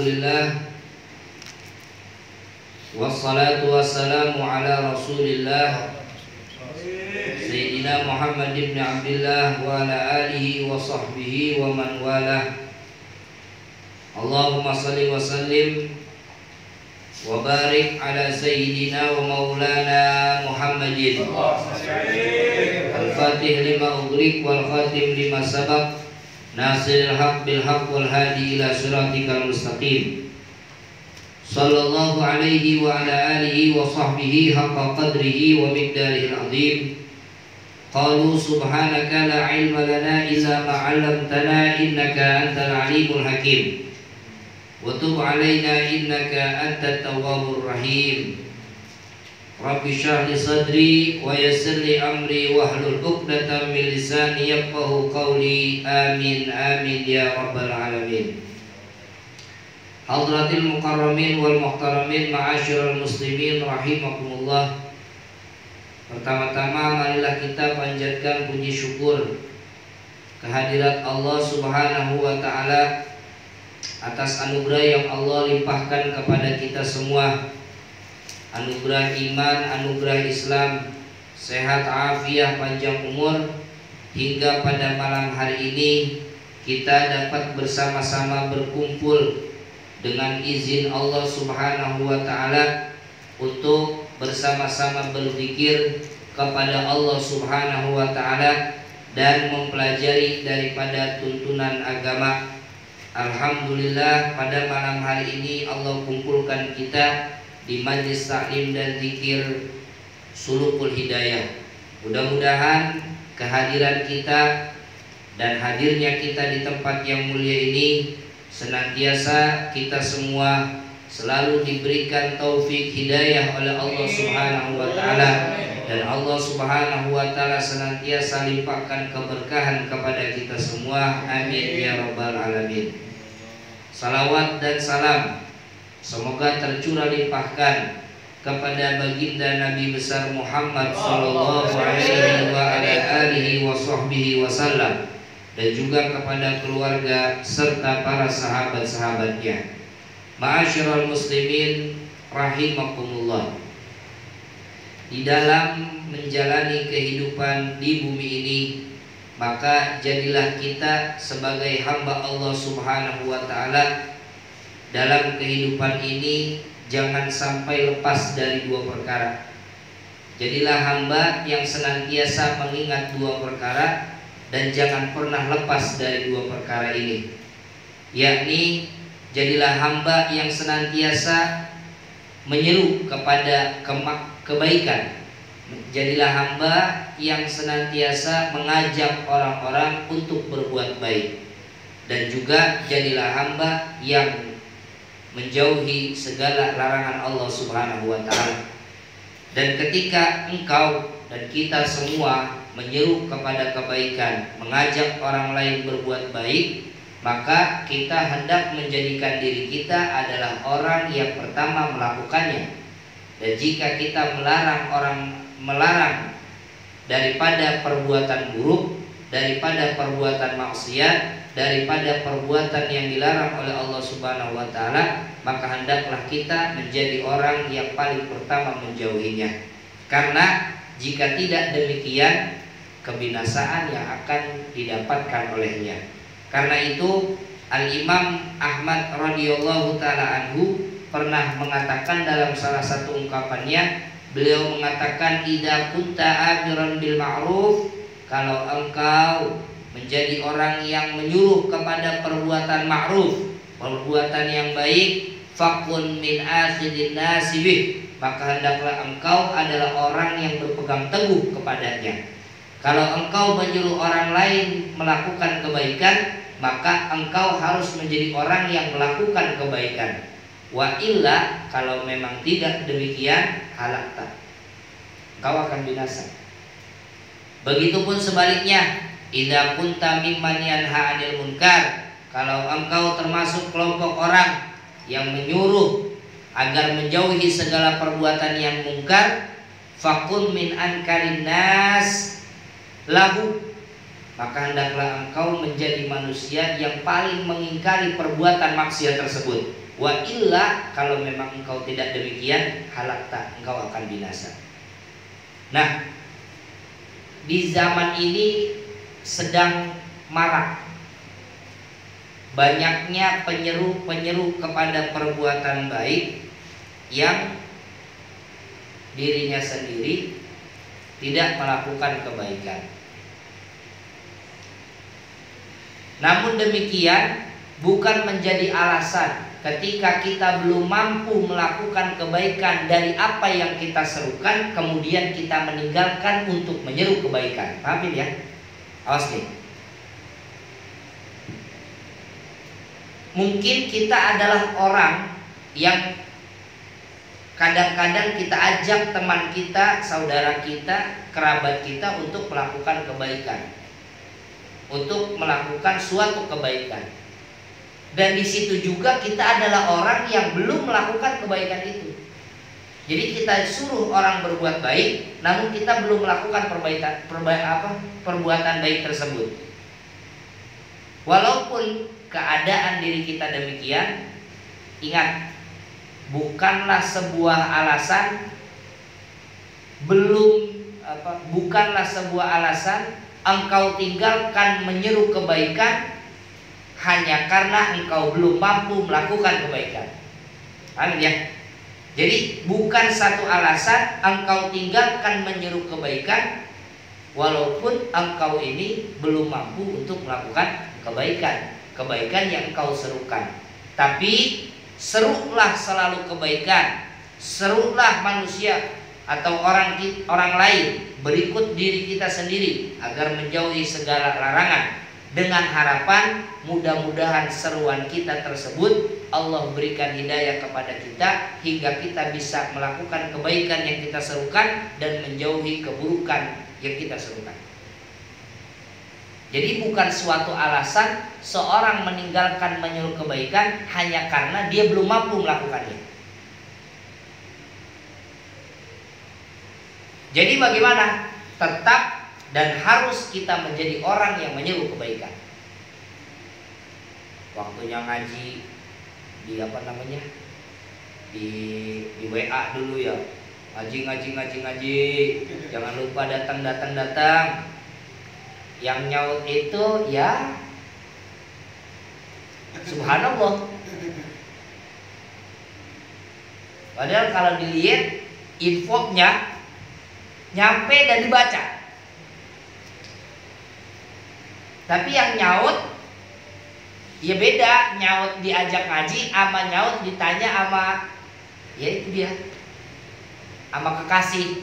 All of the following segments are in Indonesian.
Alhamdulillah, wassalatu wassalamu ala Rasulillah Sayyidina Muhammad ibn Abdillah wa ala alihi wa sahbihi wa man walah. Allahumma salli wa sallim wa barik ala Sayyidina wa maulana Muhammadin Al-Fatih lima ughliq wal khatim lima sabaq nasiril haq bil haq wal hadi ila siratikal mustaqim. Sallallahu alaihi wa ala alihi wa sahbihi haqqa qadrihi wa miqdarihil azim. Qalu subhanaka la ilma lana illa ma 'allamtana innaka antal alimul hakim. Wa tub alaina innaka antat tawwabur rahim. Rabbi shrah li sadri wa yassir li amri wahlul 'uqdatam min lisani yafqahu qawli. Amin amin ya rabbal alamin. Hadratil mukarramin wal muhtaramin ma'asyiral muslimin rahimakumullah. Pertama-tama marilah kita panjatkan puji syukur kehadirat Allah Subhanahu wa taala atas anugerah yang Allah limpahkan kepada kita semua. Anugerah iman, anugerah Islam, sehat afiah, panjang umur, hingga pada malam hari ini kita dapat bersama-sama berkumpul dengan izin Allah Subhanahu wa taala untuk bersama-sama berzikir kepada Allah Subhanahu wa taala dan mempelajari daripada tuntunan agama. Alhamdulillah, pada malam hari ini Allah kumpulkan kita di majlis taklim dan zikir Sulukul Hidayah. Mudah-mudahan kehadiran kita dan hadirnya kita di tempat yang mulia ini senantiasa kita semua selalu diberikan taufik hidayah oleh Allah Subhanahu wa taala, dan Allah Subhanahu wa taala senantiasa limpahkan keberkahan kepada kita semua. Amin ya rabbal alamin. Salawat dan salam semoga tercurah limpahkan kepada baginda Nabi besar Muhammad sallallahu alaihi wa ala alihi wa sahbihi wasallam, dan juga kepada keluarga serta para sahabat-sahabatnya. Ma'asyiral muslimin rahimakumullah. Di dalam menjalani kehidupan di bumi ini, maka jadilah kita sebagai hamba Allah Subhanahu wa taala dalam kehidupan ini jangan sampai lepas dari dua perkara. Jadilah hamba yang senantiasa mengingat dua perkara dan jangan pernah lepas dari dua perkara ini, yakni jadilah hamba yang senantiasa menyeru kepada kebaikan. Jadilah hamba yang senantiasa mengajak orang-orang untuk berbuat baik. Dan juga jadilah hamba yang menjauhi segala larangan Allah Subhanahu wa taala. Dan ketika engkau dan kita semua menyeru kepada kebaikan, mengajak orang lain berbuat baik, maka kita hendak menjadikan diri kita adalah orang yang pertama melakukannya. Dan jika kita melarang daripada perbuatan buruk, daripada perbuatan maksiat, daripada perbuatan yang dilarang oleh Allah Subhanahu wa taala, maka hendaklah kita menjadi orang yang paling pertama menjauhinya. Karena jika tidak demikian, kebinasaan yang akan didapatkan olehnya. Karena itu Al-Imam Ahmad radhiyallahu taala anhu pernah mengatakan dalam salah satu ungkapannya, beliau mengatakan, idza kunta amiran bil ma'ruf, kalau engkau menjadi orang yang menyuruh kepada perbuatan ma'ruf, perbuatan yang baik, fakun min akhidin nasibih, maka hendaklah engkau adalah orang yang berpegang teguh kepadanya. Kalau engkau menyuruh orang lain melakukan kebaikan, maka engkau harus menjadi orang yang melakukan kebaikan. Wa illa, kalau memang tidak demikian, halakta, engkau akan binasa. Begitupun sebaliknya, idza kunta mimman yanha 'anil munkar, kalau engkau termasuk kelompok orang yang menyuruh agar menjauhi segala perbuatan yang mungkar, fakun min ankarin nas lahu, maka hendaklah engkau menjadi manusia yang paling mengingkari perbuatan maksiat tersebut. Wa illa, kalau memang engkau tidak demikian, halakta, engkau akan binasa. Nah, di zaman ini sedang marak banyaknya penyeru kepada perbuatan baik yang dirinya sendiri tidak melakukan kebaikan. Namun demikian bukan menjadi alasan ketika kita belum mampu melakukan kebaikan dari apa yang kita serukan, kemudian kita meninggalkan untuk menyeru kebaikan. Paham ya? Awas nih. Mungkin kita adalah orang yang kadang-kadang kita ajak teman kita, saudara kita, kerabat kita untuk melakukan kebaikan, untuk melakukan suatu kebaikan. Dan di situ juga kita adalah orang yang belum melakukan kebaikan itu. Jadi kita suruh orang berbuat baik, namun kita belum melakukan perbuatan baik tersebut. Walaupun keadaan diri kita demikian, ingat, bukanlah sebuah alasan, bukanlah sebuah alasan engkau tinggalkan menyeru kebaikan hanya karena engkau belum mampu melakukan kebaikan. Paham ya? Jadi bukan satu alasan engkau tinggalkan menyeru kebaikan walaupun engkau ini belum mampu untuk melakukan kebaikan yang engkau serukan. Tapi serulah selalu kebaikan, serulah manusia atau orang lain berikut diri kita sendiri agar menjauhi segala larangan, dengan harapan mudah-mudahan seruan kita tersebut Allah berikan hidayah kepada kita hingga kita bisa melakukan kebaikan yang kita serukan dan menjauhi keburukan yang kita serukan. Jadi bukan suatu alasan seorang meninggalkan menyeru kebaikan hanya karena dia belum mampu melakukannya. Jadi bagaimana? Tetap dan harus kita menjadi orang yang menyeru kebaikan. Waktunya ngaji di di WA dulu ya. Ngaji. Jangan lupa datang. Yang nyaut itu ya subhanallah. Padahal kalau dilihat infonya nyampe dan dibaca. Tapi yang nyaut ya beda, nyaut diajak ngaji sama nyaut ditanya sama, ya itu dia, sama kekasih.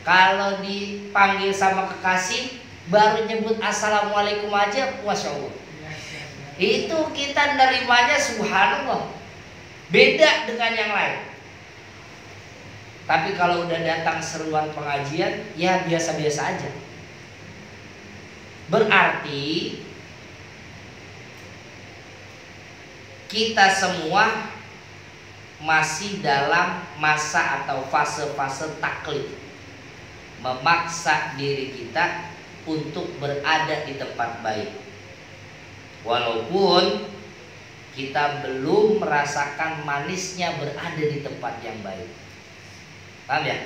Kalau dipanggil sama kekasih baru nyebut assalamualaikum aja, masya Allah, itu kita nerimanya subhanallah, beda dengan yang lain. Tapi kalau udah datang seruan pengajian ya biasa-biasa aja. Berarti kita semua masih dalam masa atau fase-fase taklid, memaksa diri kita untuk berada di tempat baik walaupun kita belum merasakan manisnya berada di tempat yang baik. Paham ya?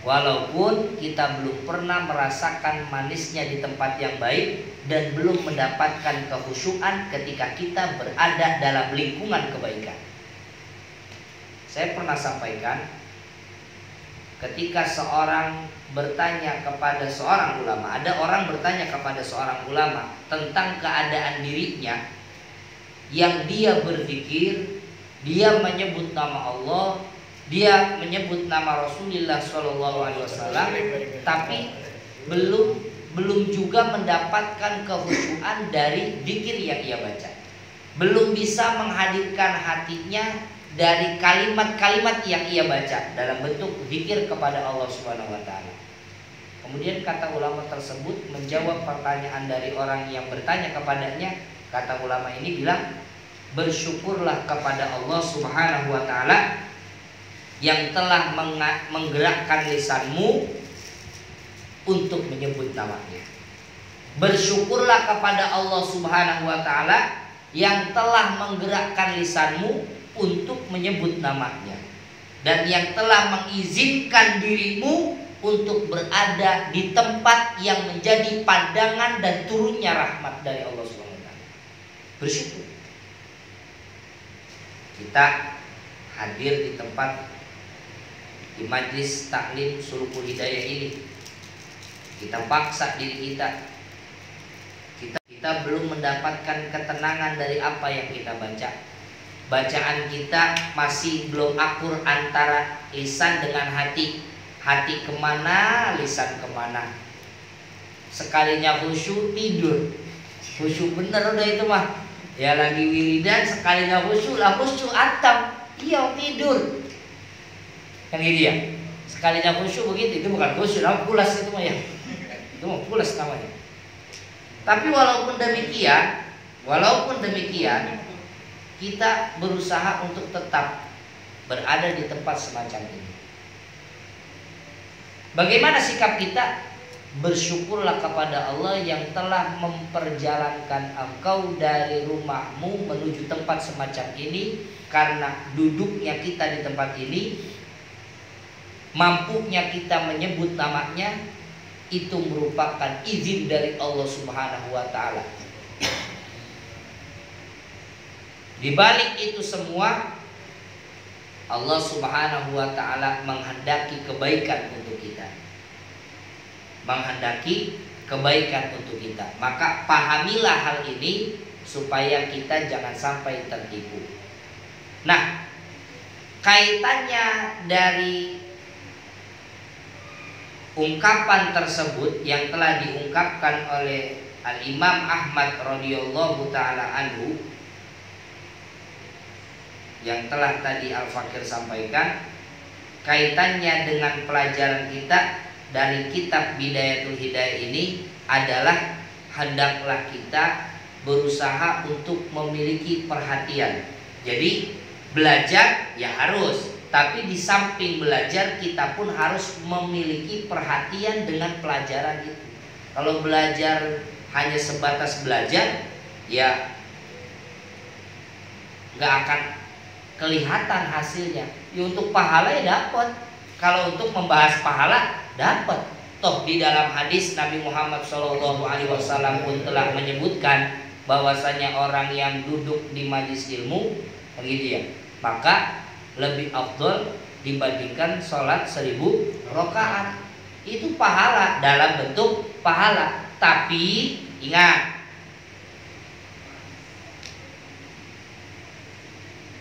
Walaupun kita belum pernah merasakan manisnya di tempat yang baik dan belum mendapatkan kekhusyuan ketika kita berada dalam lingkungan kebaikan. Saya pernah sampaikan, ketika seorang bertanya kepada seorang ulama, ada orang bertanya kepada seorang ulama tentang keadaan dirinya yang dia berzikir, dia menyebut nama Allah, dia menyebut nama Rasulullah SAW, tapi belum juga mendapatkan kekhusyuan dari zikir yang ia baca, belum bisa menghadirkan hatinya dari kalimat-kalimat yang ia baca dalam bentuk zikir kepada Allah Subhanahu wa taala. Kemudian kata ulama tersebut menjawab pertanyaan dari orang yang bertanya kepadanya. Kata ulama ini bilang, bersyukurlah kepada Allah Subhanahu wa taala yang telah menggerakkan lisanmu untuk menyebut namanya. Bersyukurlah kepada Allah Subhanahu wa taala yang telah menggerakkan lisanmu untuk menyebut namanya, dan yang telah mengizinkan dirimu untuk berada di tempat yang menjadi pandangan dan turunnya rahmat dari Allah SWT. Bersyukur. Kita hadir di tempat, di majlis taklim Sulukul Hidayah ini. Kita paksa diri kita. Kita belum mendapatkan ketenangan dari apa yang kita baca. Bacaan kita masih belum akur antara lisan dengan hati. Hati kemana, lisan kemana. Sekalinya khusyuk tidur. Khusyuk bener udah itu mah. Ya lagi wiridan, sekalinya khusyuk lah, khusyuk atam. Iya tidur. Kan gitu ya. Sekalinya khusyuk begitu, itu bukan khusyuk, namanya pulas itu mah ya. Itu mah pulas namanya. Tapi walaupun demikian, kita berusaha untuk tetap berada di tempat semacam ini. Bagaimana sikap kita? Bersyukurlah kepada Allah yang telah memperjalankan engkau dari rumahmu menuju tempat semacam ini. Karena duduknya kita di tempat ini, mampunya kita menyebut namanya, itu merupakan izin dari Allah Subhanahu wa Ta'ala. Di balik itu semua, Allah Subhanahu wa Ta'ala menghendaki kebaikan untuk kita. Maka pahamilah hal ini supaya kita jangan sampai tertipu. Nah, kaitannya dari ungkapan tersebut yang telah diungkapkan oleh Al-Imam Ahmad radhiyallahu taala anhu, yang telah tadi Al-Fakir sampaikan, kaitannya dengan pelajaran kita dari kitab Bidayatul Hidayah ini adalah hendaklah kita berusaha untuk memiliki perhatian. Jadi belajar ya harus, tapi di samping belajar kita pun harus memiliki perhatian dengan pelajaran itu. Kalau belajar hanya sebatas belajar, ya nggak akan kelihatan hasilnya. Ya untuk pahala ya dapat. Kalau untuk membahas pahala dapat. Toh di dalam hadis Nabi Muhammad SAW pun telah menyebutkan bahwasanya orang yang duduk di majlis ilmu, begitu ya, maka lebih afdol dibandingkan sholat 1000 rakaat. Itu pahala, dalam bentuk pahala. Tapi ingat,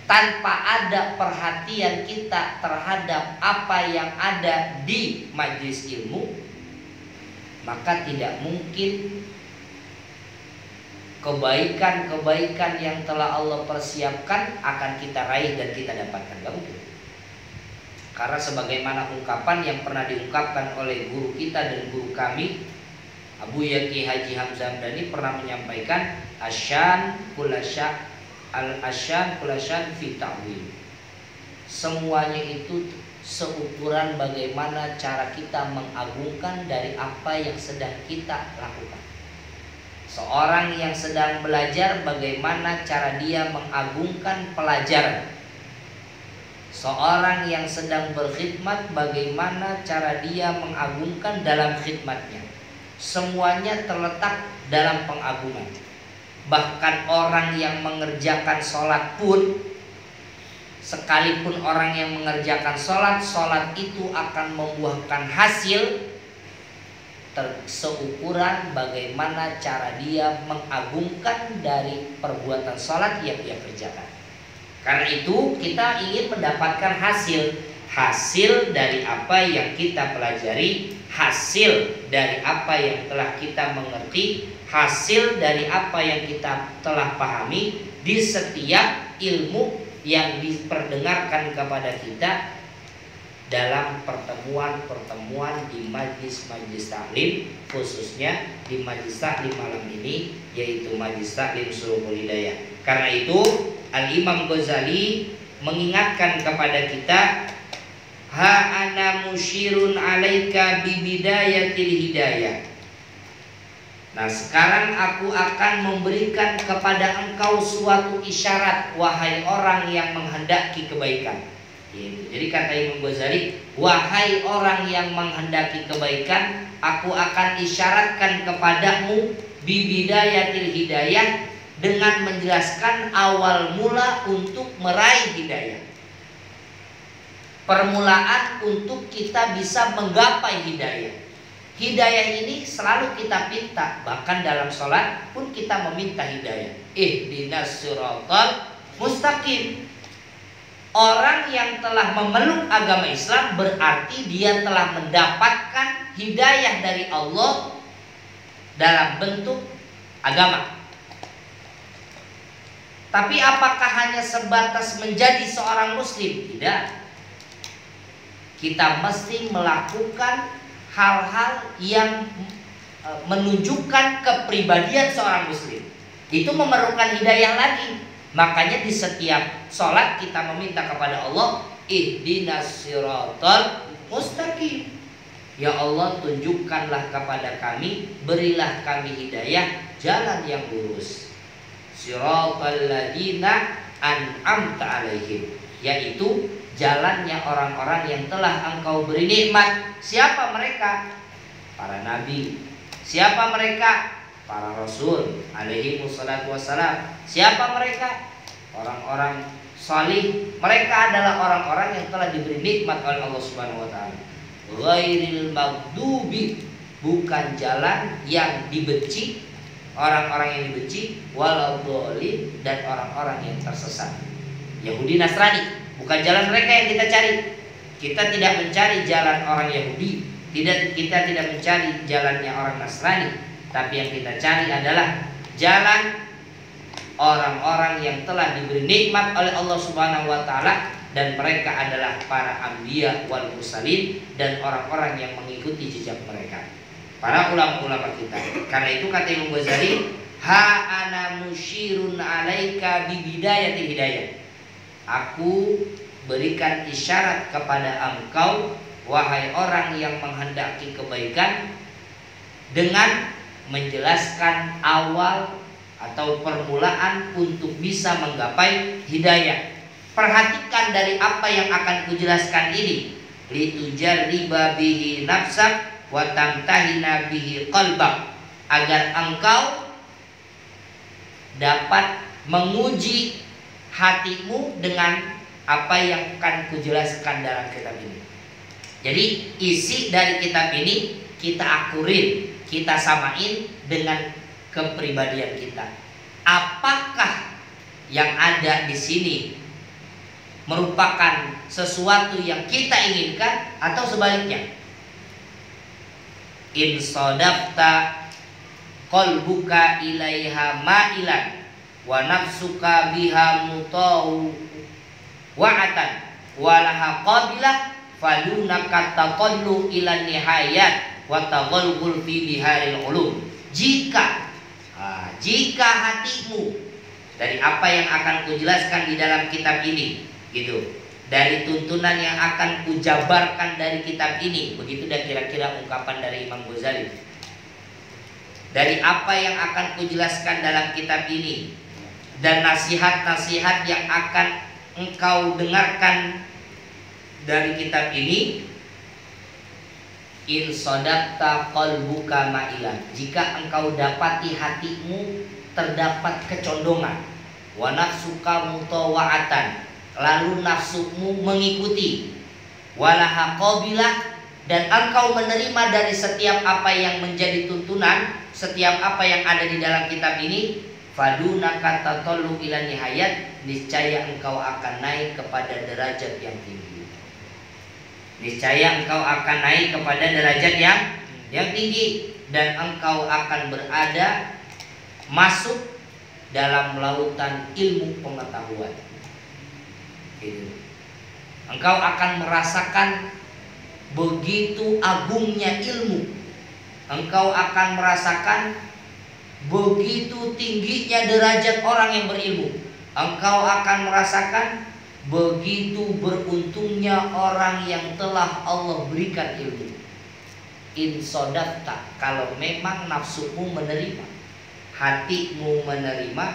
tanpa ada perhatian kita terhadap apa yang ada di majlis ilmu, maka tidak mungkin kebaikan-kebaikan yang telah Allah persiapkan akan kita raih dan kita dapatkan. Gak mungkin. Karena sebagaimana ungkapan yang pernah diungkapkan oleh guru kita dan guru kami, Abu Yaki Haji Hamzah Hamdani, pernah menyampaikan asyan kulasyan fi ta'wil. Semuanya itu seukuran bagaimana cara kita mengagungkan dari apa yang sedang kita lakukan. Seorang yang sedang belajar, bagaimana cara dia mengagungkan pelajaran. Seorang yang sedang berkhidmat, bagaimana cara dia mengagungkan dalam khidmatnya. Semuanya terletak dalam pengagungan. Bahkan orang yang mengerjakan sholat pun, sekalipun orang yang mengerjakan sholat itu akan membuahkan hasil seukuran bagaimana cara dia mengagungkan dari perbuatan sholat yang dia kerjakan. Karena itu kita ingin mendapatkan hasil dari apa yang kita pelajari, hasil dari apa yang telah kita mengerti, hasil dari apa yang kita telah pahami di setiap ilmu yang diperdengarkan kepada kita dalam pertemuan-pertemuan di majlis-majlis taklim, khususnya di majlis taklim malam ini, yaitu majlis taklim Sulukul Hidayah. Karena itu Al-Imam Ghazali mengingatkan kepada kita, ha ana musyirun alaika bi bidayatil hidayah. Nah, sekarang aku akan memberikan kepada engkau suatu isyarat, wahai orang yang menghendaki kebaikan. Jadi kata Imam Ghazali, wahai orang yang menghendaki kebaikan, aku akan isyaratkan kepadamu bibidayatil hidayah, dengan menjelaskan awal mula untuk meraih hidayah. Permulaan untuk kita bisa menggapai hidayah. Hidayah ini selalu kita minta, bahkan dalam sholat pun kita meminta hidayah. Ihdinas siratal mustaqim. Orang yang telah memeluk agama Islam berarti dia telah mendapatkan hidayah dari Allah dalam bentuk agama. Tapi apakah hanya sebatas menjadi seorang muslim? Tidak. Kita mesti melakukan hal-hal yang menunjukkan kepribadian seorang muslim. Itu memerlukan hidayah lagi. Makanya di setiap sholat kita meminta kepada Allah, ihdinas siratal mustaqim. Ya Allah, tunjukkanlah kepada kami, berilah kami hidayah jalan yang lurus. Siratal ladzina an'amta alaihim, yaitu jalannya orang-orang yang telah engkau beri nikmat. Siapa mereka? Para nabi. Siapa mereka? Para rasul alaihi wassalatu wassalam. Siapa mereka? Orang-orang salih. Mereka adalah orang-orang yang telah diberi nikmat oleh Allah Subhanahu wa taala. Ghairil maghdubi, bukan jalan yang dibenci, orang-orang yang dibenci, waladhdallin, dan orang-orang yang tersesat. Yahudi Nasrani, bukan jalan mereka yang kita cari. Kita tidak mencari jalan orang Yahudi, kita tidak mencari jalannya orang Nasrani, tapi yang kita cari adalah jalan orang-orang yang telah diberi nikmat oleh Allah Subhanahu wa taala, dan mereka adalah para anbiya wal mursalin, dan orang-orang yang mengikuti jejak mereka, para ulama-ulama kita. Karena itu kata Imam Ghazali, ha ana musyirun alaika bi bidayatil hidayah. Aku berikan isyarat kepada engkau, wahai orang yang menghendaki kebaikan, dengan menjelaskan awal atau permulaan untuk bisa menggapai hidayah. Perhatikan dari apa yang akan kujelaskan ini, litujarriba bihi nafsak wa tamtahina bihi qalbak, agar engkau dapat menguji hatimu dengan apa yang akan kujelaskan dalam kitab ini. Jadi isi dari kitab ini kita akurin, kita samain dengan kepribadian kita. Apakah yang ada di sini merupakan sesuatu yang kita inginkan atau sebaliknya? In sadaqta qalbuka ilaiha ma'ilan wa nafsuka biha mutau wa'atan walaha qabilah falunaka taqallu ila nihayat wa taghalghul fi biharil ulum. Jika hatimu, dari apa yang akan kujelaskan di dalam kitab ini, gitu, dari tuntunan yang akan kujabarkan dari kitab ini, begitu dan kira-kira ungkapan dari Imam Ghazali. Dari apa yang akan kujelaskan dalam kitab ini dan nasihat-nasihat yang akan engkau dengarkan dari kitab ini, in sadaqta qalbuka ma'ilan, jika engkau dapati hatimu terdapat kecondongan, wa nafsuka mutawa'atan, lalu nafsumu mengikuti, walaha qabilah, dan engkau menerima dari setiap apa yang menjadi tuntunan, setiap apa yang ada di dalam kitab ini, fadunaka tatallu ila nihayat, niscaya engkau akan naik kepada derajat yang tinggi. Niscaya engkau akan naik kepada derajat yang tinggi, dan engkau akan berada masuk dalam lautan ilmu pengetahuan. Gitu. Engkau akan merasakan begitu agungnya ilmu. Engkau akan merasakan begitu tingginya derajat orang yang berilmu. Engkau akan merasakan begitu beruntungnya orang yang telah Allah berikan ilmu. In sodafta, kalau memang nafsumu menerima, hatimu menerima,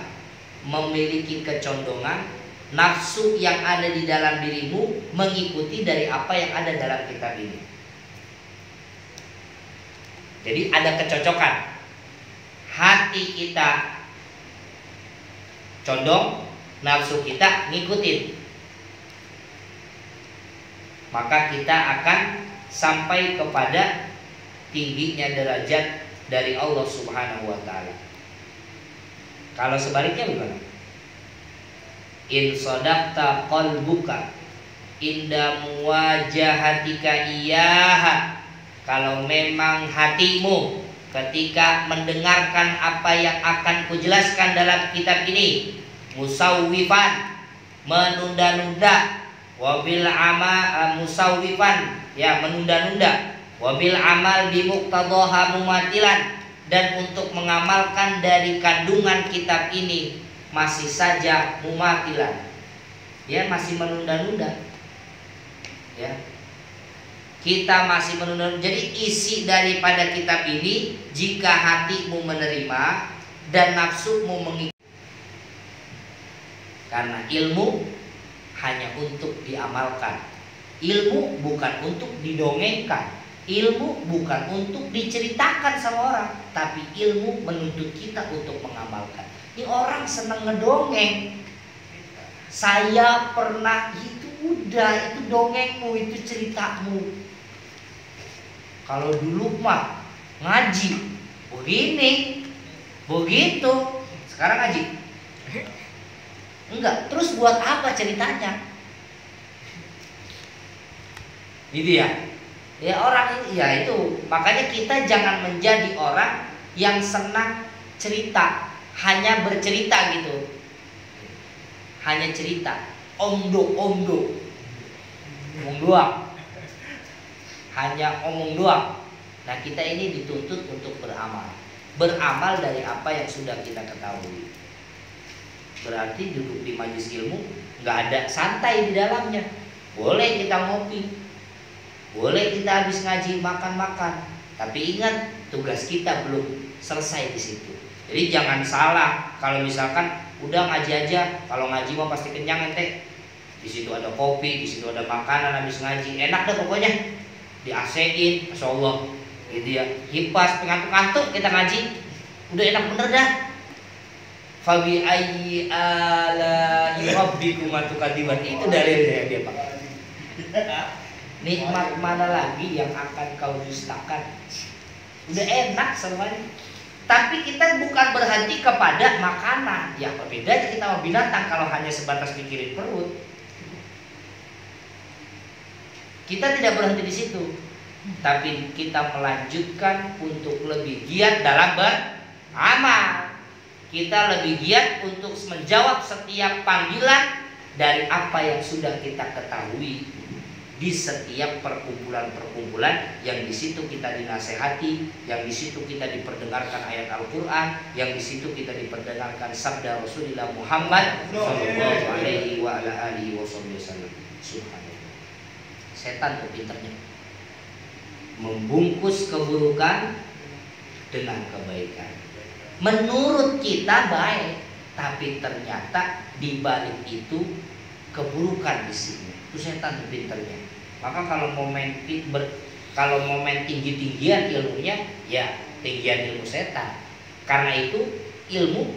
memiliki kecondongan, nafsu yang ada di dalam dirimu mengikuti dari apa yang ada dalam kitab ini. Jadi ada kecocokan. Hati kita condong, nafsu kita ngikutin, maka kita akan sampai kepada tingginya derajat dari Allah Subhanahu wa ta'ala. Kalau sebaliknya gimana? In sodaqta qalbuka inda muwajahatika iyaha, kalau memang hatimu ketika mendengarkan apa yang akan kujelaskan dalam kitab ini musawwifan, menunda-nunda, wabil musawwifan, ya menunda-nunda, wabil amal bimuqtadhaha mumatilan, dan untuk mengamalkan dari kandungan kitab ini masih saja mumatilan, ya masih menunda-nunda, ya kita masih menunda. Jadi isi daripada kitab ini, jika hatimu menerima dan nafsumu mengikuti, karena ilmu hanya untuk diamalkan, ilmu bukan untuk didongengkan, ilmu bukan untuk diceritakan sama orang, tapi ilmu menuntut kita untuk mengamalkan. Ini orang seneng ngedongeng, saya pernah, itu udah, itu dongengmu, itu ceritamu. Kalau dulu mah ngaji begini, begitu, sekarang ngaji enggak. Terus buat apa ceritanya? Gitu ya. Ya orang ini, ya itu. Makanya kita jangan menjadi orang yang senang cerita, hanya bercerita gitu. Hanya cerita, omdo, omong doang. Hanya omong doang. Nah, kita ini dituntut untuk beramal. Beramal dari apa yang sudah kita ketahui. Berarti duduk di majelis ilmu nggak ada santai di dalamnya. Boleh kita ngopi, boleh kita habis ngaji makan-makan, tapi ingat tugas kita belum selesai di situ. Jadi jangan salah kalau misalkan udah ngaji aja, kalau ngaji mah pasti kenyang ente. Di situ ada kopi, di situ ada makanan habis ngaji, enak deh pokoknya. Di AC-in, Masya Allah, gitu ya. Kipas, ngantuk-ngantuk kita ngaji, udah enak bener dah. Fabi ayyi ala'i rabbikum tukadiban, itu dalilnya dia Pak. Nikmat mana lagi yang akan kau dustakan? Udah enak semuanya. Tapi kita bukan berhenti kepada makanan. Ya apa bedanya kita sama binatang kalau hanya sebatas mikirin perut? Kita tidak berhenti di situ, tapi kita melanjutkan untuk lebih giat dalam beramal. Kita lebih giat untuk menjawab setiap panggilan dari apa yang sudah kita ketahui di setiap perkumpulan-perkumpulan yang di situ kita dinasehati, yang di situ kita diperdengarkan ayat Al-Qur'an, yang di situ kita diperdengarkan sabda Rasulullah Muhammad sallallahu alaihi wa ala alihi wasallam. Subhanallah. Setan tuh pinternya membungkus keburukan dengan kebaikan. Menurut kita baik, tapi ternyata di balik itu keburukan di sini. Itu setan tuh pinternya. Maka kalau momen tinggi-tinggian ilmunya, ya tinggian ilmu setan. Karena itu ilmu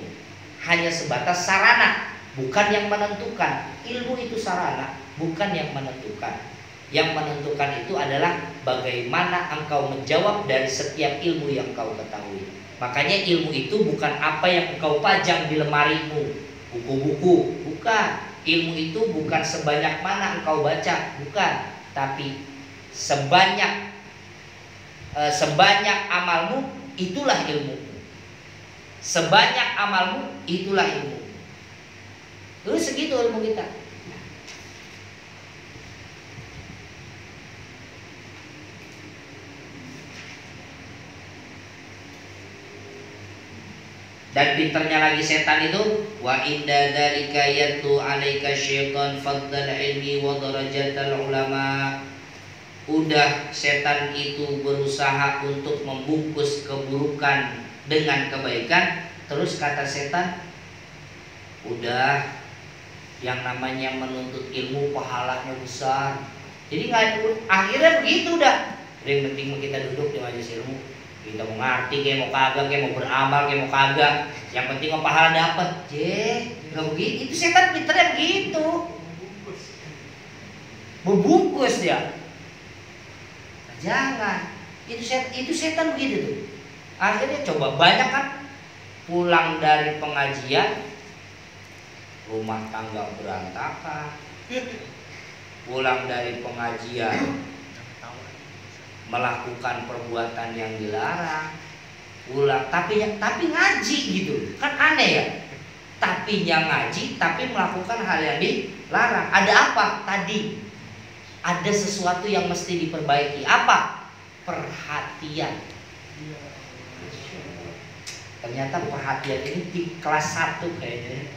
hanya sebatas sarana, bukan yang menentukan. Ilmu itu sarana, bukan yang menentukan. Yang menentukan itu adalah bagaimana engkau menjawab dari setiap ilmu yang kau ketahui. Makanya ilmu itu bukan apa yang engkau pajang di lemarimu, buku-buku, bukan. Ilmu itu bukan sebanyak mana engkau baca, bukan. Tapi sebanyak amalmu, itulah ilmu. Sebanyak amalmu, itulah ilmu. Terus segitu ilmu kita. Dan pinternya lagi setan itu, wa inda dzalika yatlu 'alaika syaitan fadlal ilmi wa darajatal ulama. Udah setan itu berusaha untuk membungkus keburukan dengan kebaikan, terus kata setan, udah, yang namanya menuntut ilmu pahalanya besar. Jadi akhirnya begitu udah. Yang penting kita duduk di majelis ilmu, kita mau ngerti kayak mau kagak, kayak mau beramal kayak mau kagak, yang penting mau pahala dapat. Nggak begitu. Itu setan pinternya begitu. Membungkus ya. Nah, jangan. Itu setan begitu tuh. Akhirnya coba banyak kan pulang dari pengajian rumah tangga berantakan. Pulang dari pengajian melakukan perbuatan yang dilarang. Pulang tapi ngaji gitu. Kan aneh ya. Tapinya ngaji tapi melakukan hal yang dilarang. Ada apa tadi? Ada sesuatu yang mesti diperbaiki. Apa? Perhatian. Ternyata perhatian ini di kelas 1 kayaknya.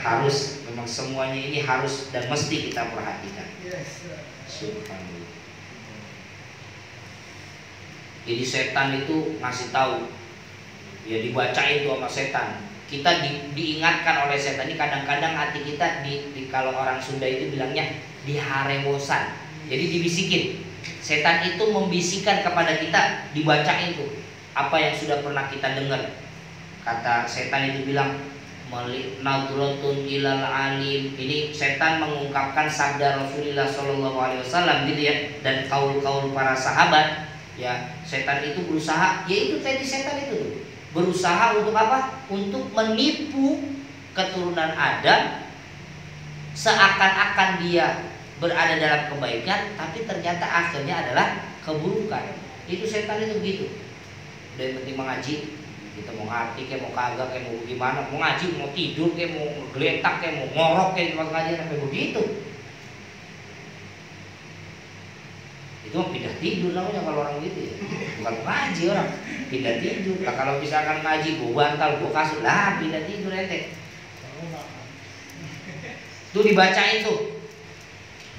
Harus, memang semuanya ini harus dan mesti kita perhatikan. Subhanallah. Jadi setan itu ngasih tahu, ya dibacain tuh sama setan. Kita diingatkan oleh setan ini. Kadang-kadang hati kita kalau orang Sunda itu bilangnya diharewosan. Jadi dibisikin. Setan itu membisikkan kepada kita, dibacain tuh apa yang sudah pernah kita dengar. Kata setan itu bilang, nadratun ilal alim. Ini setan mengungkapkan sabda Rasulullah SAW gitu ya, dan kaul-kaul para sahabat. Ya, setan itu berusaha, yaitu tadi setan itu berusaha untuk apa? Untuk menipu keturunan Adam, seakan-akan dia berada dalam kebaikan, tapi ternyata akhirnya adalah keburukan. Itu setan itu begitu. Dan penting mengaji, kita mau ngerti kayak mau kagak, kayak mau gimana, mau ngaji, mau tidur, kayak mau geletak, kayak mau ngorok, kayak mau ngaji sampai begitu. Itu mah pindah tidur namanya kalau orang gitu ya. Bukan ngaji orang, pindah tidur. Nah, kalau misalkan ngaji, gua bantal, gua kasut, lah pindah tidur ente. Tuh dibacain tuh,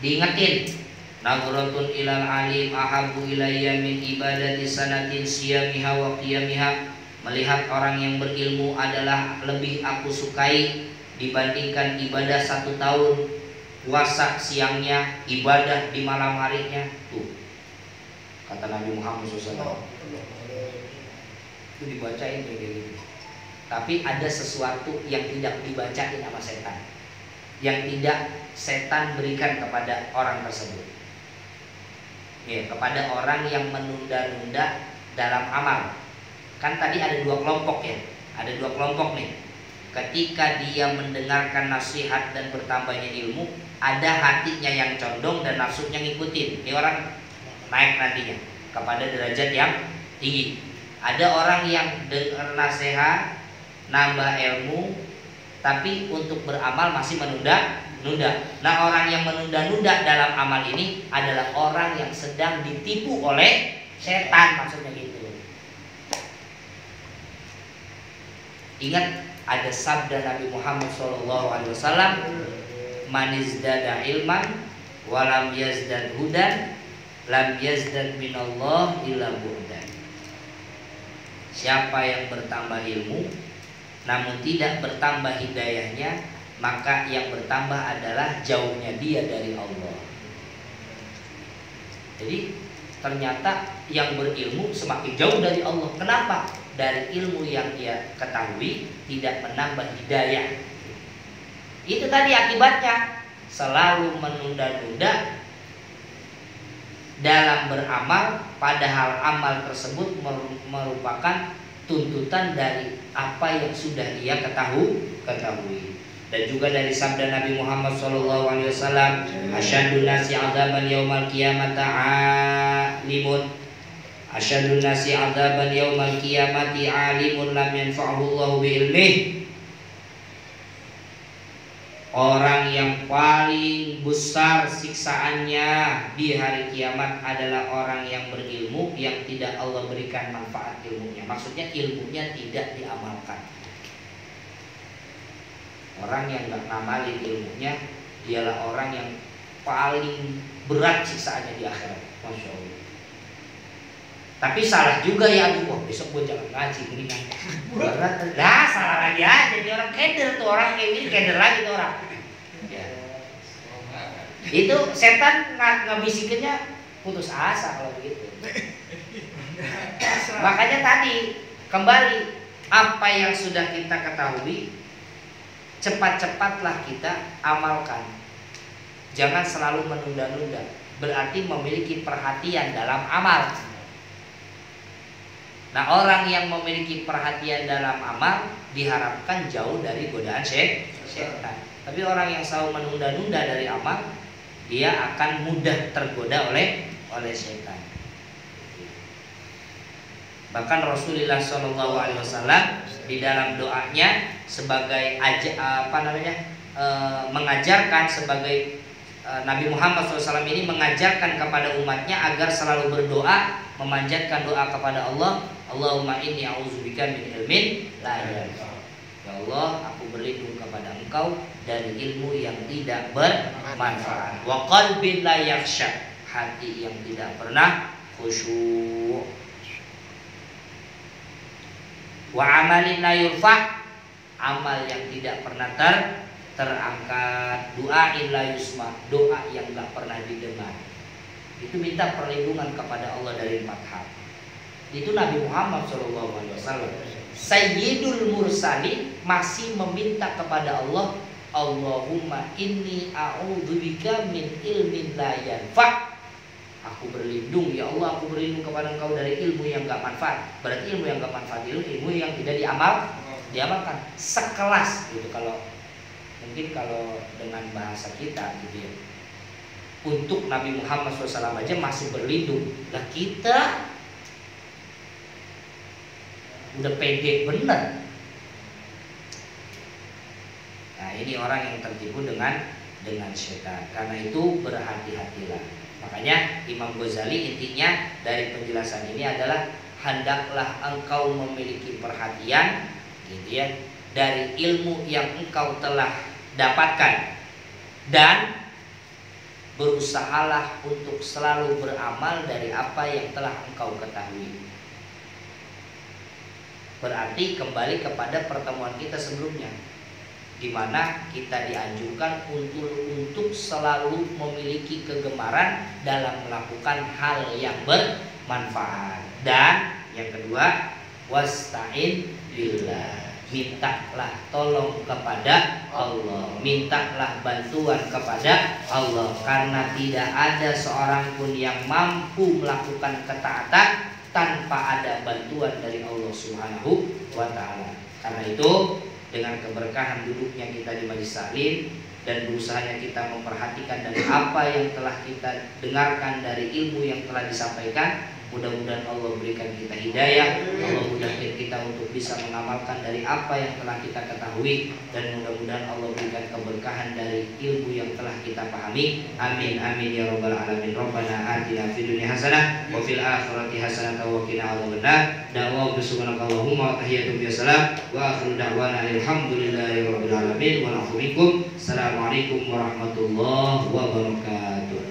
diingetin. Nadratun ilal alim ahabbu ilayya min ibadati sanatin siyamiha wa qiyamiha. Melihat orang yang berilmu adalah lebih aku sukai dibandingkan ibadah 1 tahun, puasa siangnya, ibadah di malam harinya. Tuh kata Nabi Muhammad SAW. Itu dibacain kayak gitu. Tapi ada sesuatu yang tidak dibacain sama setan, yang tidak setan berikan kepada orang tersebut. Ya, kepada orang yang menunda-nunda dalam amal. Kan tadi ada 2 kelompok ya. Ada 2 kelompok nih. Ketika dia mendengarkan nasihat dan bertambahnya ilmu, ada hatinya yang condong dan nafsunya ngikutin. Ini orang naik nantinya kepada derajat yang tinggi. Ada orang yang dengar nasihat, nambah ilmu, tapi untuk beramal masih menunda. Nah, orang yang menunda-nunda dalam amal ini adalah orang yang sedang ditipu oleh setan, maksudnya gitu. Ingat ada sabda Nabi Muhammad SAW, man izdada ilman walam yazdad hudan lam yazdad minallah illa bu'dan. Siapa yang bertambah ilmu namun tidak bertambah hidayahnya, maka yang bertambah adalah jauhnya dia dari Allah. Jadi ternyata yang berilmu semakin jauh dari Allah. Kenapa? Dari ilmu yang dia ketahui tidak menambah hidayah. Itu tadi akibatnya, selalu menunda-nunda dalam beramal, padahal amal tersebut merupakan tuntutan dari apa yang sudah dia ketahui. Dan juga dari sabda Nabi Muhammad SAW, asyadun nasi azaban yaumal qiyamati alimun, asyadun nasi azaban yaumal qiyamati alimun lam yanfa'ahu Allah bi'ilmih. Orang yang paling besar siksaannya di hari kiamat adalah orang yang berilmu yang tidak Allah berikan manfaat ilmunya. Maksudnya ilmunya tidak diamalkan. Orang yang gak ngamalin ilmunya, dialah orang yang paling berat siksaannya di akhirat. Masya Allah. Tapi salah juga ya, aduh, wah besok gue jangan ngaji mendingan berat. Lah salah lagi aja, jadi orang keder tuh, orang kayak gini keder lagi tuh orang. Ya. Itu setan ngabisikinnya putus asa kalau begitu. Makanya tadi kembali, apa yang sudah kita ketahui cepat-cepatlah kita amalkan. Jangan selalu menunda-nunda. Berarti memiliki perhatian dalam amal. Nah, orang yang memiliki perhatian dalam amal diharapkan jauh dari godaan setan. Tapi orang yang selalu menunda-nunda dari amal, dia akan mudah tergoda oleh setan. Bahkan Rasulullah SAW di dalam doanya sebagai mengajarkan sebagai Nabi Muhammad SAW ini mengajarkan kepada umatnya agar selalu berdoa, memanjatkan doa kepada Allah. Allahumma inni a'udzubika min ilmin la yanfa. Ya Allah, aku berlindung kepada Engkau dari ilmu yang tidak bermanfaat. Wa qalbin la yakhsha, hati yang tidak pernah khusyuk. Wa amalin la yurfa, amal yang tidak pernah terangkat. Doa illa yusma, doa yang tidak pernah didengar. Itu minta perlindungan kepada Allah dari 4 hal. Itu Nabi Muhammad SAW, Sayyidul Mursalin, masih meminta kepada Allah, Allahumma inni a'udzubika min ilmin la yanfa. Aku berlindung, ya Allah, aku berlindung kepada Engkau dari ilmu yang gak manfaat. Berarti ilmu yang gak manfaat itu ilmu yang tidak diamalkan. Sekelas gitu, kalau mungkin kalau dengan bahasa kita gitu ya. Untuk Nabi Muhammad SAW aja masih berlindung. Lah kita udah pede bener. Nah, ini orang yang tertipu dengan setan. Karena itu berhati-hatilah. Makanya Imam Ghazali intinya dari penjelasan ini adalah hendaklah engkau memiliki perhatian gitu ya, dari ilmu yang engkau telah dapatkan, dan berusahalah untuk selalu beramal dari apa yang telah engkau ketahui. Berarti kembali kepada pertemuan kita sebelumnya, di mana kita dianjurkan untuk selalu memiliki kegemaran dalam melakukan hal yang bermanfaat. Dan yang kedua, wasta'in billah, mintalah tolong kepada Allah, mintalah bantuan kepada Allah, karena tidak ada seorang pun yang mampu melakukan ketaatan tanpa ada bantuan dari Allah Subhanahu wa Ta'ala. Karena itu, dengan keberkahan duduknya kita di majelis taklim dan berusahanya kita memperhatikan dari apa yang telah kita dengarkan dari ilmu yang telah disampaikan, mudah-mudahan Allah berikan kita hidayah, Allah mudahkan kita untuk bisa mengamalkan dari apa yang telah kita ketahui, dan mudah-mudahan Allah berikan keberkahan dari ilmu yang telah kita pahami. Amin amin ya rabbal alamin. Rabbana atina fid dunya hasanah wa fil akhirati hasanah wa qina adzabannar. Da'wa subhanakallahumma wa tahiyyatu bisalam wa akhiru da'wana alhamdulillahi rabbil alamin wa na'udzu bikum. Assalamualaikum warahmatullahi wabarakatuh.